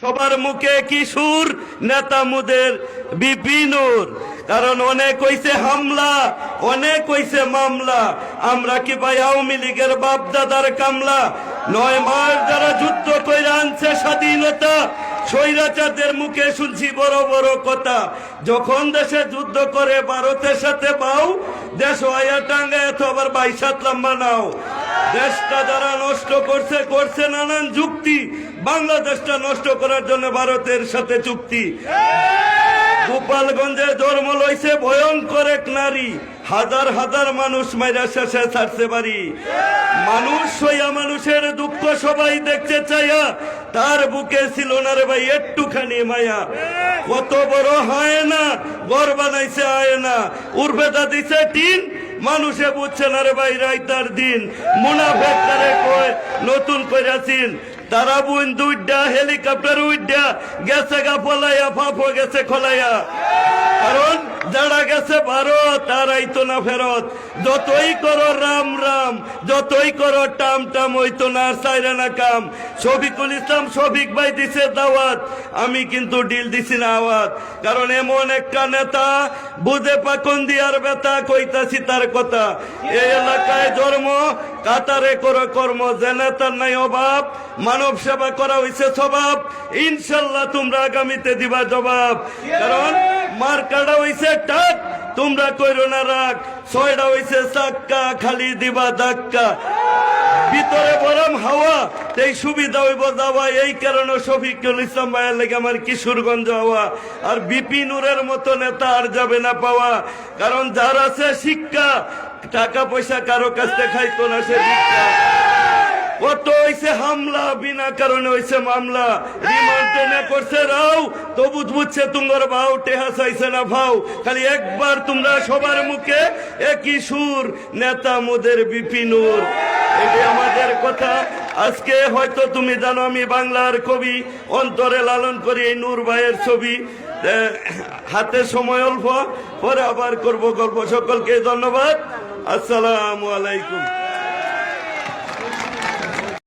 সবার মুখে কিশোর নেতা মুদের বিপিনুর। কারণ অনেক হইছে হামলা, অনেক হইছে মামলা। আমরা কি ভাই আওয়ামী লীগের বাপ দাদার কামলা? 9 মাস যারা যুদ্ধ করে আনছে স্বাধীনতা, স্বৈরাচারদের মুখে শুনছি বড় বড় কথা। যখন দেশে যুদ্ধ করে ভারতের সাথে বাউ, দেশ আয়া টাঙ্গা এত আবার 22 লম্বা নাও। দেশটা যারা নষ্ট করছে করছে নানান যুক্তি। বাংলাদেশটা নষ্ট করার জন্য ভারতের সাথে চুক্তি। গোপালগঞ্জে জন্ম লইছে ভয়ঙ্কর এক নারী, হাজার হাজার মানুষ মাইরা শেষে ছাড়ছে বাড়ি। মানুষ হইয়া মানুষের দুঃখ সবাই দেখতে চাইয়া, তার বুকে ছিল না রে ভাই একটুখানি মায়া। কত বড় হয় না ঘর বানাইছে আয় না, উর্বেদা দিছে টিন, মানুষে বুঝছে না রে ভাই রাইতার দিন। মুনাফেক তারে কয় নতুন কইরাছিন, তারা বুন দুইটা হেলিকপ্টার উইডা গেছে গা ফলাইয়া, ফাফো গেছে খলাইয়া। কারণ যারা গেছে ভারত আর আইতো না ফেরত। যতই করো রাম রাম, যতই করো টাম টাম, হইতো না চাইরে না কাম। শফিকুল ইসলাম শফিক ভাই দিছে দাওয়াত, আমি কিন্তু ডিল দিছি না আওয়াত। কারণ এমন একটা নেতা বুঝে পাকন দিয়ার বেতা, কইতাছি তার কথা। এই এলাকায় জন্ম, কাতারে করো কর্ম, যে নেতার নাই অভাব। মানব সেবা করা হইছে স্বভাব, ইনশাল্লাহ তোমরা আগামীতে দিবা জবাব। কারণ মার্কাটা হইছে টাক, তোমরা কইরো না রাগ। 6টা হইছে চাক্কা, খালি দিবা ধাক্কা। ভিতরে বরম হাওয়া, এই সুবিধা হইব যাওয়া। এই কারণে শফিকুল ইসলাম ভাইয়ের লেগে আমার কিশোরগঞ্জ হওয়া। আর বিপিনুরের মতো নেতা আর যাবে না পাওয়া। কারণ যার আছে শিক্ষা, টাকা পয়সা কারো কাছ থেকে খাইতো না সে ভিক্ষা। কত হইছে হামলা, বিনা কারণে হইছে মামলা। রিমান্ডে না করছে রাও, তবু বুঝছে তোমার ভাও, টেহা চাইছে না ভাও। খালি একবার তোমরা সবার মুখে একই সুর, নেতা মোদের বিপিনুর। এটাই আমাদের কথা। আজকে হয়তো তুমি জানো আমি বাংলার কবি, অন্তরে লালন করি এই নূর ভাইয়ের ছবি। হাতে সময় অল্প, পরে আবার করব গল্প। সকলকে ধন্যবাদ। আসসালামু আলাইকুম।